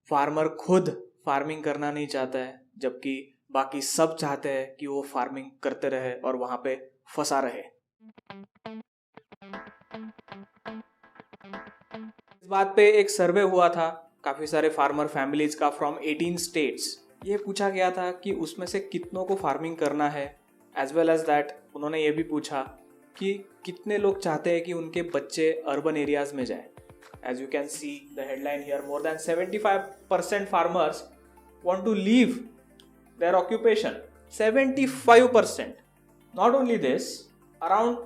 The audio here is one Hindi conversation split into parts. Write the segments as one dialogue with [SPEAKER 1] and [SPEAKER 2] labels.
[SPEAKER 1] फार्मर खुद फार्मिंग करना नहीं चाहता है, जबकि बाकी सब चाहते हैं कि वो फार्मिंग करते रहे और वहाँ पे फंसा रहे। इस बात पे एक सर्वे हुआ था काफ़ी सारे फार्मर फैमिलीज का फ्रॉम 18 स्टेट्स। ये पूछा गया था कि उसमें से कितनों को फार्मिंग करना है, एज वेल एज दैट उन्होंने ये भी पूछा कि कितने लोग चाहते हैं कि उनके बच्चे अर्बन एरियाज में जाएं। As you can see the headline here, more than 75% farmers want to leave their occupation. 75%. Not only this, around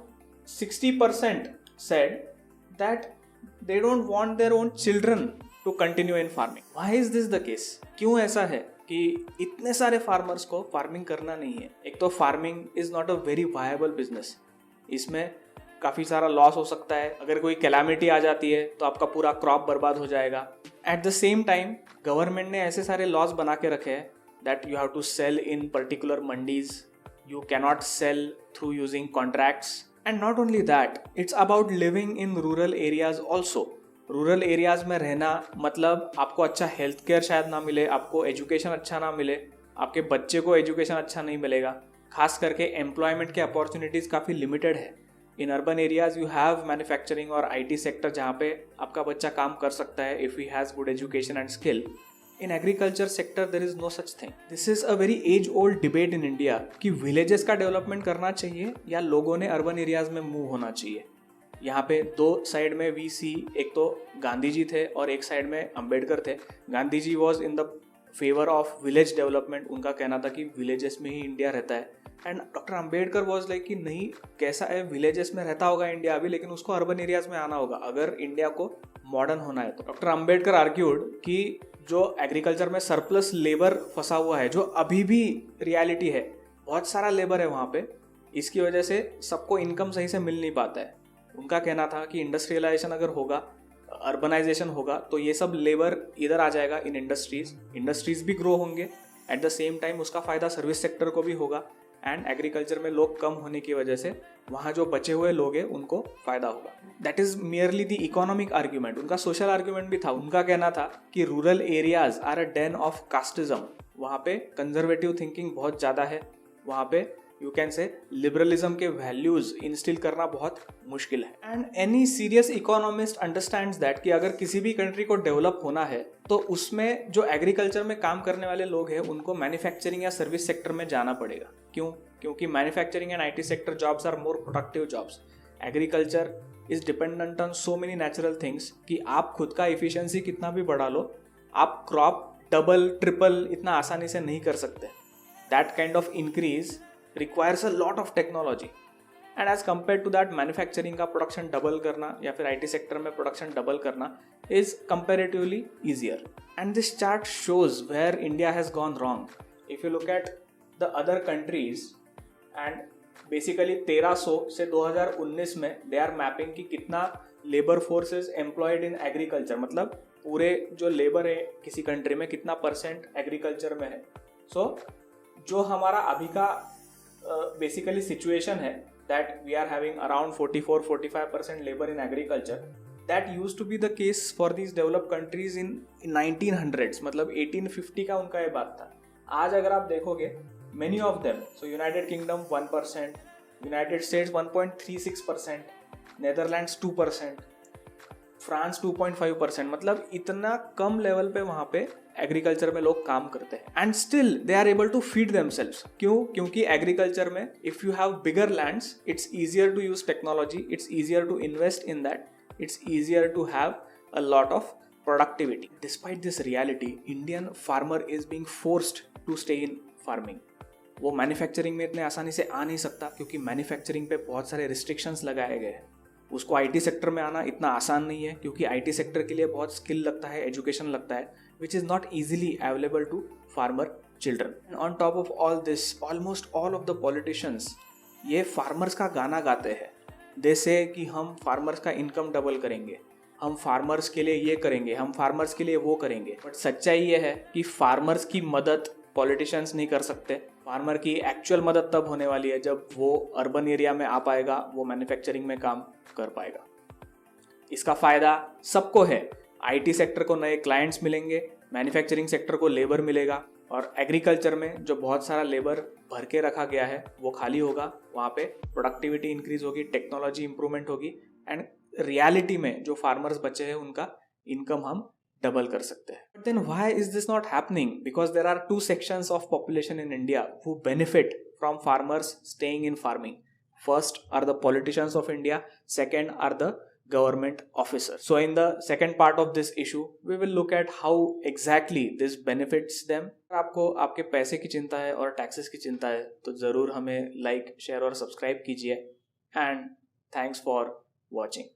[SPEAKER 1] 60% said that they don't want their own children to continue in farming. Why is this the case? क्यों ऐसा है कि इतने सारे फार्मर्स को फार्मिंग करना नहीं है? एक तो farming is not a very viable business, इसमें काफ़ी सारा लॉस हो सकता है। अगर कोई कैलामिटी आ जाती है तो आपका पूरा क्रॉप बर्बाद हो जाएगा। At the same time government ने ऐसे सारे लॉस बना के रखे हैं that you have to sell in particular mandis, you cannot sell through using contracts, and not only that, it's about living in rural areas also. Rural areas में रहना मतलब आपको अच्छा हेल्थ केयर शायद ना मिले, आपको एजुकेशन अच्छा ना मिले, आपके बच्चे को एजुकेशन अच्छा नहीं मिलेगा। खास करके एम्प्लॉयमेंट के अपॉर्चुनिटीज़ काफ़ी लिमिटेड है। In urban areas you have manufacturing और IT सेक्टर जहाँ पे आपका बच्चा काम कर सकता है if he has good education and skill. In agriculture sector there is no such thing. This is a very age old debate in India कि विलेजेस का डेवलपमेंट करना चाहिए या लोगों ने अर्बन एरियाज में मूव होना चाहिए। यहाँ पे दो साइड में वी सी, एक तो गांधी जी थे और एक साइड में अंबेडकर थे। Gandhi ji was in the favour of village development, उनका कहना था कि विलेजेस में ही इंडिया रहता है। And doctor Ambedkar was like कि नहीं, कैसा है, विलेजेस में रहता होगा इंडिया अभी, लेकिन उसको अर्बन एरियाज में आना होगा अगर इंडिया को मॉडर्न होना है तो। डॉक्टर अंबेडकर आर्ग्यूड कि जो एग्रीकल्चर में सरप्लस लेबर फंसा हुआ है, जो अभी भी रियलिटी है, बहुत सारा लेबर है वहाँ पे, इसकी वजह से सबको इनकम सही से मिल नहीं पाता है। उनका कहना था कि इंडस्ट्रियलाइजेशन अगर होगा, अर्बनाइजेशन होगा, तो ये सब लेबर इधर आ जाएगा इन इंडस्ट्रीज भी ग्रो होंगे, एट द सेम टाइम उसका फ़ायदा सर्विस सेक्टर को भी होगा, एंड एग्रीकल्चर में लोग कम होने की वजह से वहाँ जो बचे हुए लोग हैं उनको फ़ायदा होगा। That is merely the economic argument. उनका सोशल आर्ग्यूमेंट भी था। उनका कहना था कि rural areas are a den of casteism. वहाँ पे कंजर्वेटिव थिंकिंग बहुत ज़्यादा है, वहाँ पे यू कैन से लिबरलिज्म के वैल्यूज इंस्टिल करना बहुत मुश्किल है। And any serious economist understands that कि अगर किसी भी कंट्री को डेवलप होना है तो उसमें जो एग्रीकल्चर में काम करने वाले लोग हैं उनको मैन्युफैक्चरिंग या सर्विस सेक्टर में जाना पड़ेगा। क्यों? क्योंकि manufacturing and IT sector jobs are more productive jobs. Agriculture is dependent on so many natural things कि आप खुद का एफिशिएंसी कितना भी बढ़ा लो, आप क्रॉप डबल ट्रिपल इतना आसानी से नहीं कर सकते। That kind of increase requires a lot of technology, and as compared to that, manufacturing का प्रोडक्शन डबल करना या फिर IT सेक्टर में प्रोडक्शन डबल करना is comparatively easier. And this chart shows where India has gone wrong. If you look at the other countries, and basically 1300 से 2019 में they are mapping कि कितना labour force is employed in agriculture, मतलब पूरे जो लेबर है किसी कंट्री में कितना परसेंट एग्रीकल्चर में है। सो जो हमारा अभी का बेसिकली सिचुएशन है that we are having around 44-45% labor in agriculture, that used to be the case for these developed countries in 1900s, मतलब 1850 का उनका ये बात था। आज अगर आप देखोगे many of them, so United Kingdom 1%, United States 1.36%, Netherlands 2%, France 2.5%, मतलब इतना कम लेवल पे वहाँ पे एग्रीकल्चर में लोग काम करते हैं and still they are able to feed themselves. क्यों? क्योंकि एग्रीकल्चर में if you have bigger lands, it's easier to use technology, it's easier to invest in that, it's easier to have a lot of productivity. Despite this reality, Indian farmer is being forced to stay in farming. वो मैन्युफैक्चरिंग में इतने आसानी से आ नहीं सकता क्योंकि मैन्युफैक्चरिंग पे बहुत सारे रिस्ट्रिक्शंस लगाए गए हैं। उसको IT सेक्टर में आना इतना आसान नहीं है क्योंकि IT सेक्टर के लिए बहुत स्किल लगता है, एजुकेशन लगता है, which is not easily available to farmer children. On top of all this, almost all of the politicians ये फार्मर्स का गाना गाते हैं। दे से कि हम फार्मर्स का इनकम डबल करेंगे, हम फार्मर्स के लिए ये करेंगे, हम फार्मर्स के लिए वो करेंगे, बट सच्चाई ये है कि फार्मर्स की मदद पॉलिटिशियंस नहीं कर सकते। फार्मर की एक्चुअल मदद तब होने वाली है जब वो अर्बन एरिया में आ पाएगा, वो मैन्युफैक्चरिंग में काम कर पाएगा। इसका फायदा सबको है। IT सेक्टर को नए क्लाइंट्स मिलेंगे, मैन्युफैक्चरिंग सेक्टर को लेबर मिलेगा और एग्रीकल्चर में जो बहुत सारा लेबर भर के रखा गया है वो खाली होगा, वहाँ पे प्रोडक्टिविटी इंक्रीज होगी, टेक्नोलॉजी इंप्रूवमेंट होगी एंड रियलिटी में जो फार्मर्स बचे हैं उनका इनकम हम डबल कर सकते हैं. But then why is this not happening? Because there are two sections of population in India who benefit from farmers staying in farming. First are the politicians of India, second are the government officers. So in the second part of this issue, we will look at how exactly this benefits them. अगर आपको आपके पैसे की चिंता है और टैक्सेस की चिंता है तो ज़रूर हमें लाइक, शेयर और सब्सक्राइब कीजिए. And thanks for watching.